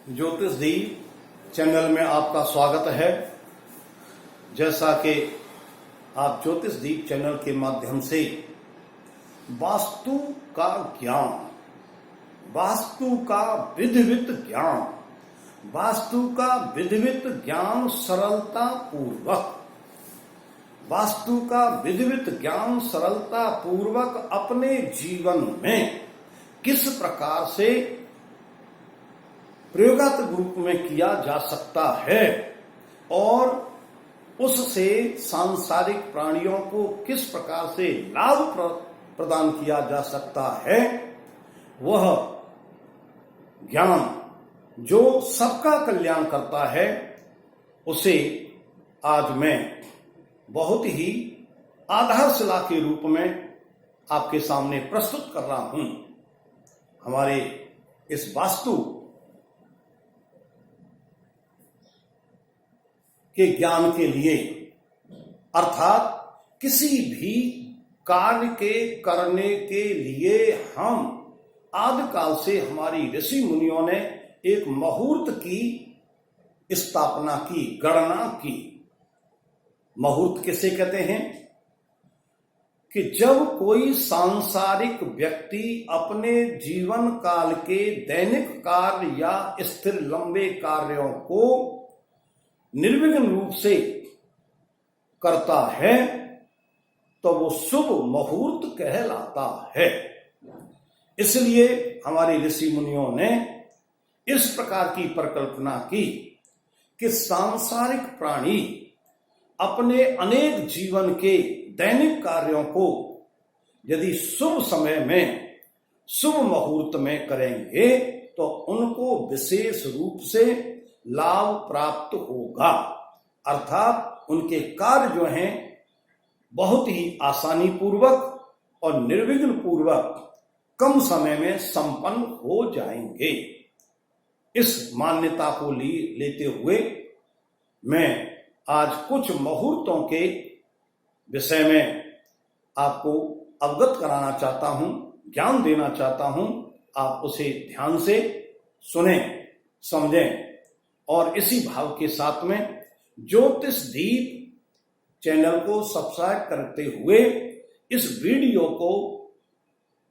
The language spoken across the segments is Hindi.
ज्योतिषदीप चैनल में आपका स्वागत है। जैसा कि आप ज्योतिषदीप चैनल के माध्यम से वास्तु का ज्ञान, वास्तु का विधिवत ज्ञान, वास्तु का विधिवत ज्ञान सरलता पूर्वक, वास्तु का विधिवत ज्ञान सरलता पूर्वक अपने जीवन में किस प्रकार से प्रयोगात्मक रूप में किया जा सकता है और उससे सांसारिक प्राणियों को किस प्रकार से लाभ प्रदान किया जा सकता है, वह ज्ञान जो सबका कल्याण करता है, उसे आज मैं बहुत ही आधारशिला के रूप में आपके सामने प्रस्तुत कर रहा हूं। हमारे इस वास्तु के ज्ञान के लिए, अर्थात किसी भी कार्य के करने के लिए हम आदिकाल से हमारी ऋषि मुनियों ने एक मुहूर्त की स्थापना की, गणना की। मुहूर्त किसे कहते हैं कि जब कोई सांसारिक व्यक्ति अपने जीवन काल के दैनिक कार्य या स्थिर लंबे कार्यों को निर्विघ्न रूप से करता है तो वो शुभ मुहूर्त कहलाता है। इसलिए हमारे ऋषि मुनियों ने इस प्रकार की परिकल्पना की कि सांसारिक प्राणी अपने अनेक जीवन के दैनिक कार्यों को यदि शुभ समय में, शुभ मुहूर्त में करेंगे तो उनको विशेष रूप से लाभ प्राप्त होगा। अर्थात उनके कार्य जो हैं बहुत ही आसानी पूर्वक और निर्विघ्न पूर्वक कम समय में संपन्न हो जाएंगे। इस मान्यता को लेते हुए मैं आज कुछ मुहूर्तों के विषय में आपको अवगत कराना चाहता हूं, ज्ञान देना चाहता हूं। आप उसे ध्यान से सुने, समझें और इसी भाव के साथ में ज्योतिषदीप चैनल को सब्सक्राइब करते हुए, इस वीडियो को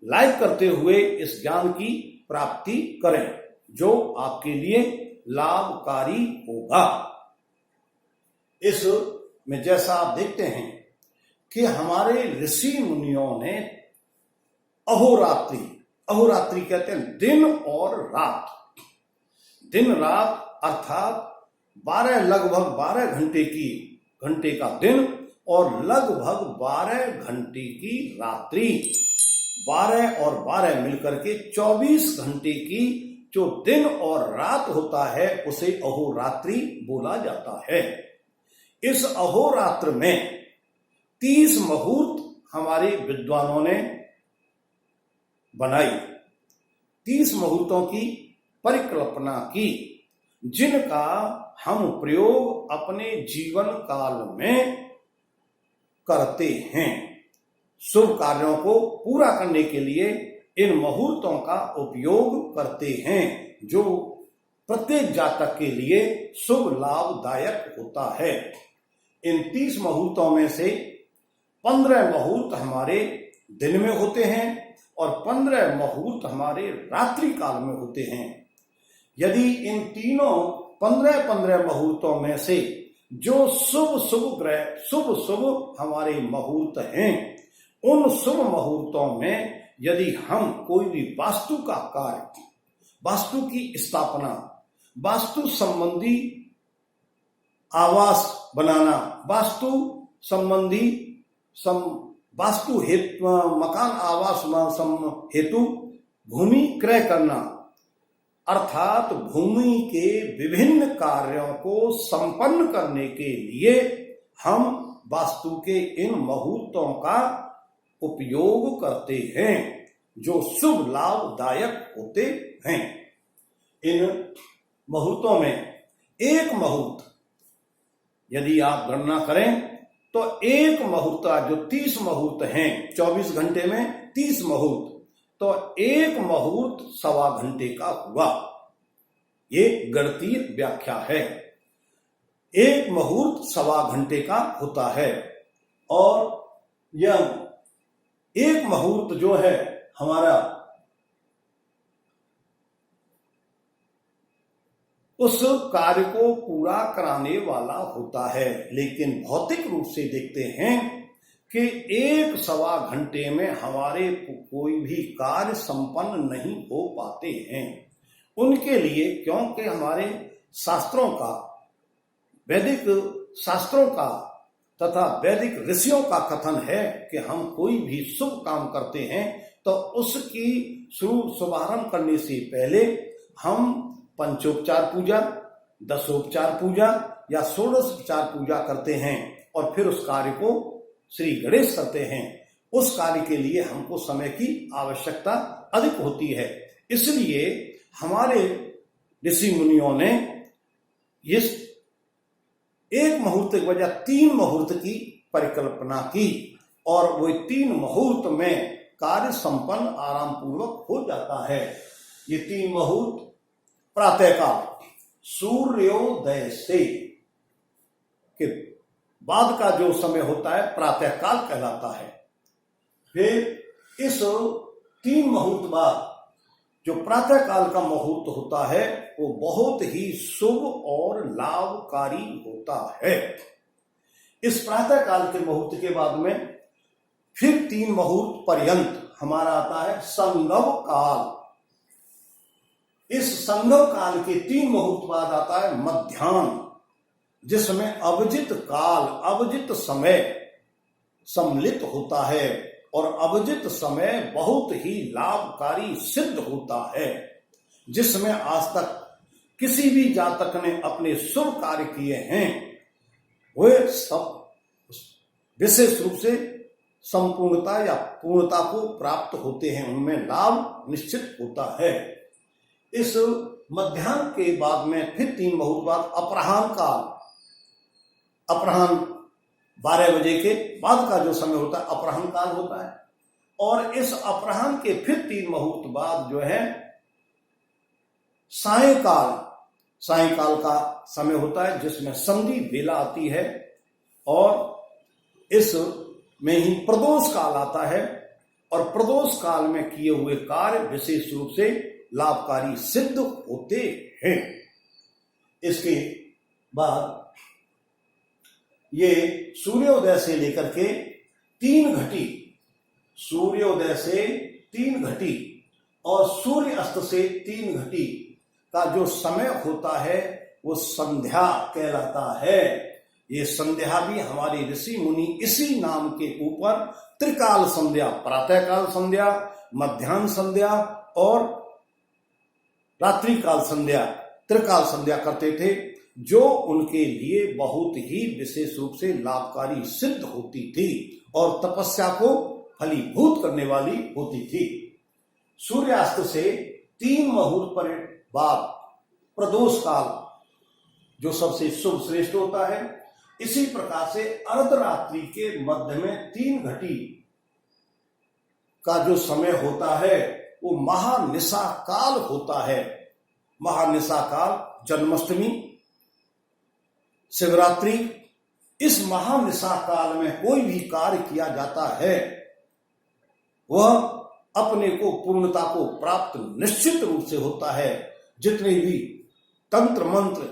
लाइक करते हुए इस ज्ञान की प्राप्ति करें जो आपके लिए लाभकारी होगा। इस में जैसा आप देखते हैं कि हमारे ऋषि मुनियों ने अहोरात्रि, अहोरात्रि कहते हैं दिन और रात, दिन रात अर्थात 12 लगभग 12 घंटे का दिन और लगभग 12 घंटे की रात्रि, 12 और 12 मिलकर के 24 घंटे की जो दिन और रात होता है उसे अहोरात्रि बोला जाता है। इस अहोरात्र में 30 मुहूर्त हमारे विद्वानों ने बनाई, 30 मुहूर्तों की परिकल्पना की, जिनका हम प्रयोग अपने जीवन काल में करते हैं। शुभ कार्यों को पूरा करने के लिए इन मुहूर्तों का उपयोग करते हैं जो प्रत्येक जातक के लिए शुभ लाभदायक होता है। इन 30 मुहूर्तों में से 15 मुहूर्त हमारे दिन में होते हैं और 15 मुहूर्त हमारे रात्रि काल में होते हैं। यदि इन तीनों 15 मुहूर्तों में से जो शुभ ग्रह, शुभ हमारे मुहूर्त हैं, उन शुभ मुहूर्तों में यदि हम कोई भी वास्तु का कार्य, वास्तु की स्थापना, वास्तु संबंधी आवास बनाना, वास्तु संबंधी वास्तु हेतु मकान आवास हेतु भूमि क्रय करना, अर्थात भूमि के विभिन्न कार्यों को संपन्न करने के लिए हम वास्तु के इन मुहूर्तों का उपयोग करते हैं जो शुभ लाभदायक होते हैं। इन मुहूर्तों में एक मुहूर्त यदि आप गणना करें तो एक मुहूर्त जो 30 मुहूर्त हैं 24 घंटे में 30 मुहूर्त, तो एक मुहूर्त 1.25 घंटे का हुआ। ये गणितीय व्याख्या है। एक मुहूर्त 1.25 घंटे का होता है और यह एक मुहूर्त जो है हमारा उस कार्य को पूरा कराने वाला होता है। लेकिन भौतिक रूप से देखते हैं कि 1.25 घंटे में हमारे कोई भी कार्य संपन्न नहीं हो पाते हैं। उनके लिए, क्योंकि हमारे शास्त्रों का, वैदिक शास्त्रों का तथा वैदिक ऋषियों का कथन है कि हम कोई भी शुभ काम करते हैं तो उसकी शुभारंभ करने से पहले हम पंचोपचार पूजा, दशोपचार पूजा या षोडशोपचार पूजा करते हैं और फिर उस कार्य को श्री गणेश करते हैं। उस कार्य के लिए हमको समय की आवश्यकता अधिक होती है। इसलिए हमारे ऋषि मुनियों ने इस एक मुहूर्त की बजाय 3 मुहूर्त की परिकल्पना की और वो 3 मुहूर्त में कार्य संपन्न आराम पूर्वक हो जाता है। ये 3 मुहूर्त प्रातःकाल सूर्योदय से के बाद का जो समय होता है प्रातःकाल कहलाता है। फिर इस 3 मुहूर्त बाद जो प्रातःकाल का मुहूर्त होता है वो बहुत ही शुभ और लाभकारी होता है। इस प्रातःकाल के मुहूर्त के बाद में फिर 3 मुहूर्त पर्यंत हमारा आता है संगम काल। इस संगम काल के 3 मुहूर्त बाद आता है मध्याह्न, जिसमें अवजित काल, अवजित समय सम्मिलित होता है और अवजित समय बहुत ही लाभकारी सिद्ध होता है, जिसमें आज तक किसी भी जातक ने अपने शुभ कार्य किए हैं वे सब विशेष रूप से संपूर्णता या पूर्णता को प्राप्त होते हैं, उनमें लाभ निश्चित होता है। इस मध्याह्न के बाद में फिर 3 मुहूर्त बाद अपराह्न काल, अपराह्न 12 बजे के बाद का जो समय होता है अपराह्न काल होता है। और इस अपराह्न के फिर 3 मुहूर्त बाद जो है सायंकाल, सायंकाल का समय होता है, जिसमें संधि बेला आती है और इस में ही प्रदोष काल आता है और प्रदोष काल में किए हुए कार्य विशेष रूप से लाभकारी सिद्ध होते हैं। इसके बाद ये सूर्योदय से लेकर के 3 घटी, सूर्योदय से 3 घटी और सूर्य अस्त से 3 घटी का जो समय होता है वो संध्या कहलाता है। ये संध्या भी हमारे ऋषि मुनि इसी नाम के ऊपर त्रिकाल संध्या, प्रातःकाल संध्या, मध्याह्न संध्या और रात्रि काल संध्या, त्रिकाल संध्या करते थे, जो उनके लिए बहुत ही विशेष रूप से लाभकारी सिद्ध होती थी और तपस्या को फलीभूत करने वाली होती थी। सूर्यास्त से 3 मुहूर्त पर बाद प्रदोष काल जो सबसे शुभ श्रेष्ठ होता है। इसी प्रकार से अर्धरात्रि के मध्य में 3 घटी का जो समय होता है वो महानिशा काल होता है। महानिशा काल जन्माष्टमी, शिवरात्रि, इस महानिशा काल में कोई भी कार्य किया जाता है वह अपने को पूर्णता को प्राप्त निश्चित रूप से होता है। जितने भी तंत्र मंत्र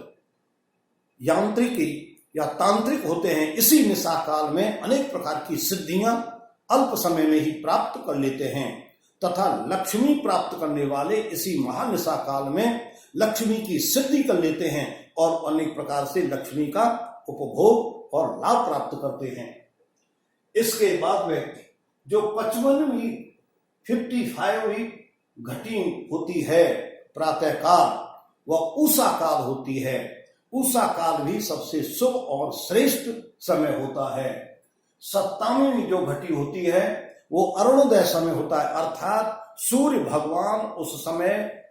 यांत्रिकी या तांत्रिक होते हैं इसी निशा काल में अनेक प्रकार की सिद्धियां अल्प समय में ही प्राप्त कर लेते हैं तथा लक्ष्मी प्राप्त करने वाले इसी महानिशा काल में लक्ष्मी की सिद्धि कर लेते हैं और अनेक प्रकार से लक्ष्मी का उपभोग और लाभ प्राप्त करते हैं। इसके बाद में जो 55वीं 55वीं घटी होती है प्रातःकाल, वह उषा काल होती है। उषा काल भी सबसे शुभ और श्रेष्ठ समय होता है। 57वीं जो घटी होती है वो अरुणोदय समय होता है, अर्थात सूर्य भगवान उस समय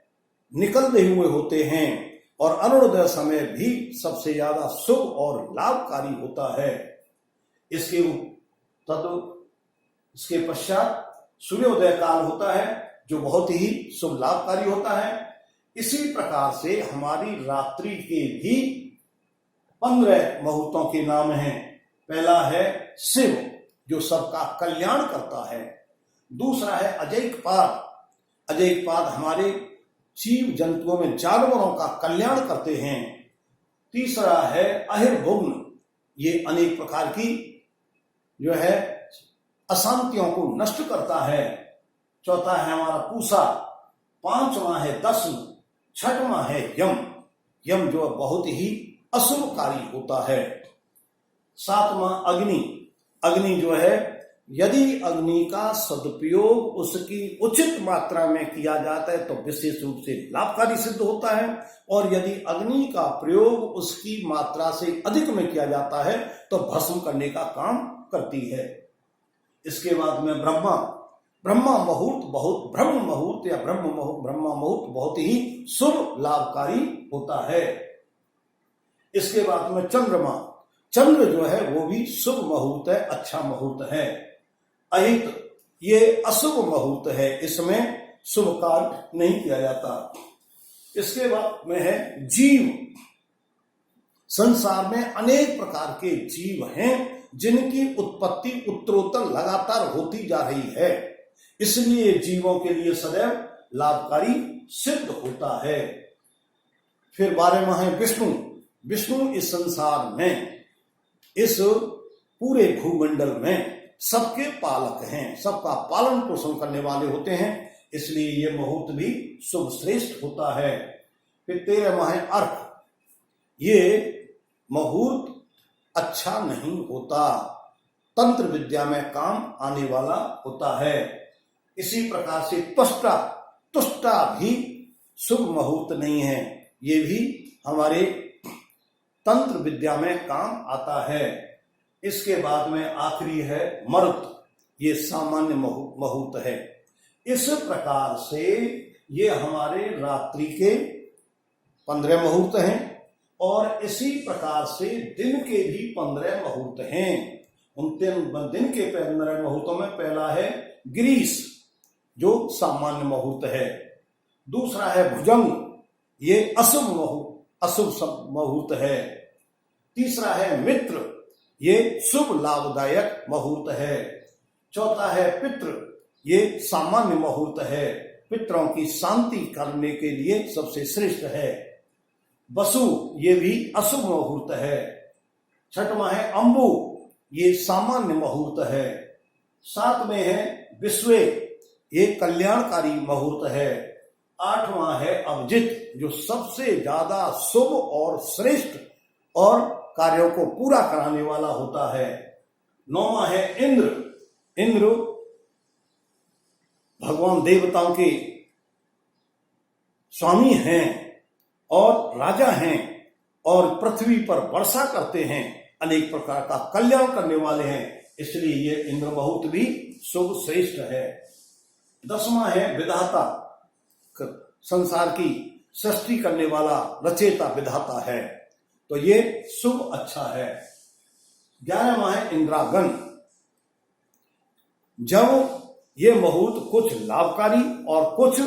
निकल रहे हुए होते हैं और अरुणोदय समय भी सबसे ज्यादा शुभ और लाभकारी होता है। इसके पश्चात सूर्योदय काल होता है जो बहुत ही शुभ लाभकारी होता है। इसी प्रकार से हमारी रात्रि के भी 15 मुहूर्तों के नाम हैं। पहला है शिव, जो सबका कल्याण करता है। दूसरा है अजैकपाद। अजैकपाद हमारे जीव जंतुओं में जानवरों का कल्याण करते हैं। तीसरा है अहिर्भुग्न, ये अनेक प्रकार की जो है अशांतियों को नष्ट करता है। चौथा है हमारा पूषा। पांचवा है दस्म। छठवां है यम। यम जो बहुत ही अशुभकारी होता है। सातवां अग्नि। अग्नि जो है यदि अग्नि का सदुपयोग उसकी उचित मात्रा में किया जाता है तो विशेष रूप से लाभकारी सिद्ध होता है, और यदि अग्नि का प्रयोग उसकी मात्रा से अधिक में किया जाता है तो भस्म करने का काम करती है। इसके बाद में ब्रह्मा। ब्रह्मा मुहूर्त ब्रह्म मुहूर्त बहुत ही शुभ लाभकारी होता है। इसके बाद में चंद्रमा। चंद्र जो है वो भी शुभ मुहूर्त है, अच्छा मुहूर्त है। अहित ये अशुभ मुहूर्त है, इसमें शुभ कार्य नहीं किया जाता। इसके बाद में है जीव। संसार में अनेक प्रकार के जीव हैं जिनकी उत्पत्ति उत्तरोत्तर लगातार होती जा रही है, इसलिए जीवों के लिए सदैव लाभकारी सिद्ध होता है। फिर 12वां है विष्णु। विष्णु इस संसार में, इस पूरे भूमंडल में सबके पालक हैं, सबका पालन पोषण करने वाले होते हैं, इसलिए ये मुहूर्त भी शुभ श्रेष्ठ होता है। फिर 13वां है अर्क। ये मुहूर्त अच्छा नहीं होता, तंत्र विद्या में काम आने वाला होता है। इसी प्रकार से त्वष्टा। तुष्टा भी शुभ मुहूर्त नहीं है, ये भी हमारे तंत्र विद्या में काम आता है। इसके बाद में आखिरी है मरुत। ये सामान्य मुहूर्त है। इस प्रकार से ये हमारे रात्रि के 15 मुहूर्त हैं, और इसी प्रकार से दिन के भी 15 मुहूर्त हैं। उन दिन के 15 मुहूर्तों में पहला है गिरीश, जो सामान्य मुहूर्त है। दूसरा है भुजंग, ये अशुभ मुहूर्त है। तीसरा है मित्र, ये शुभ लाभदायक मुहूर्त है। चौथा है पितृ, ये सामान्य मुहूर्त है, पितरों की शांति करने के लिए सबसे श्रेष्ठ है। वसु, ये भी अशुभ मुहूर्त है। छठवां है अंबु, ये सामान्य मुहूर्त है। सातवें है विश्वे, ये कल्याणकारी मुहूर्त है। आठवां है अभिजित, जो सबसे ज्यादा शुभ और श्रेष्ठ और कार्यों को पूरा कराने वाला होता है। 9वां है इंद्र। इंद्र भगवान देवताओं के स्वामी हैं और राजा हैं, और पृथ्वी पर वर्षा करते हैं, अनेक प्रकार का कल्याण करने वाले हैं, इसलिए ये इंद्र मुहूर्त भी शुभ श्रेष्ठ है। 10वां है विधाता, संसार की सृष्टि करने वाला रचयिता विधाता है, तो ये शुभ अच्छा है। 11वां है इंद्रागन। जब ये मुहूर्त कुछ लाभकारी और कुछ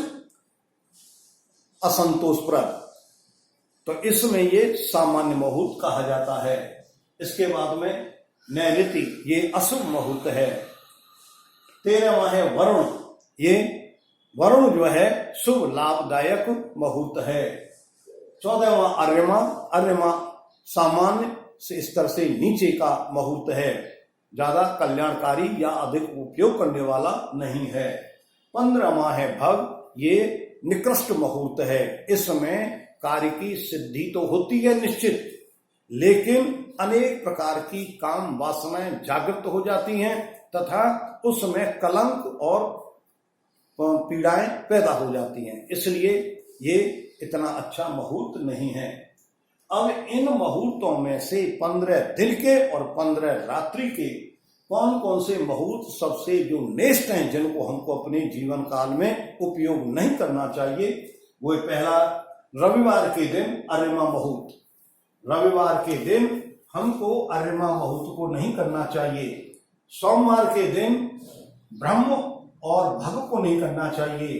असंतोषप्रद, तो इसमें ये सामान्य मुहूर्त कहा जाता है। इसके बाद में नैऋति, ये अशुभ मुहूर्त है। 13वां है वरुण। ये वरुण जो है शुभ लाभदायक मुहूर्त है। 14वां अर्यमा। अर्यमा सामान्य से स्तर से नीचे का मुहूर्त है, ज्यादा कल्याणकारी या अधिक उपयोग करने वाला नहीं है। 15वां है भग। ये निकृष्ट मुहूर्त है। इसमें कार्य की सिद्धि तो होती है निश्चित, लेकिन अनेक प्रकार की काम वासनाएं जागृत हो जाती हैं तथा उसमें कलंक और पीड़ाएं पैदा हो जाती हैं, इसलिए ये इतना अच्छा मुहूर्त नहीं है। अब इन मुहूर्तों में से 15 दिन के और 15 रात्रि के कौन कौन से मुहूर्त सबसे जो नेष्ट हैं, जिनको हमको अपने जीवन काल में उपयोग नहीं करना चाहिए, वो पहला रविवार के दिन अर्यमा मुहूर्त। रविवार के दिन हमको अर्यमा मुहूर्त को नहीं करना चाहिए। सोमवार के दिन ब्रह्म और भग को नहीं करना चाहिए।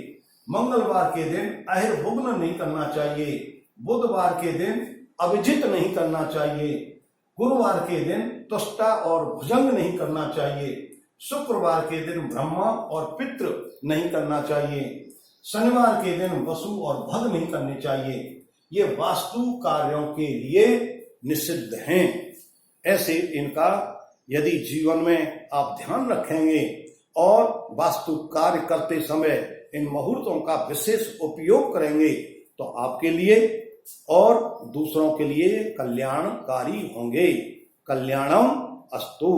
मंगलवार के दिन अहिर्भुग्न नहीं करना चाहिए, बुधवार के दिन अभिजित नहीं करना चाहिए, गुरुवार के दिन तुष्टा और भुजंग नहीं करना चाहिए, शुक्रवार के दिन ब्रह्मा और पितृ नहीं करना चाहिए, शनिवार के दिन वसु और भग नहीं करने चाहिए। ये वास्तु कार्यों के लिए निषिद्ध हैं। ऐसे इनका यदि जीवन में आप ध्यान रखेंगे और वास्तु कार्य करते समय इन मुहूर्तों का विशेष उपयोग करेंगे तो आपके लिए और दूसरों के लिए कल्याणकारी होंगे। कल्याणम अस्तु।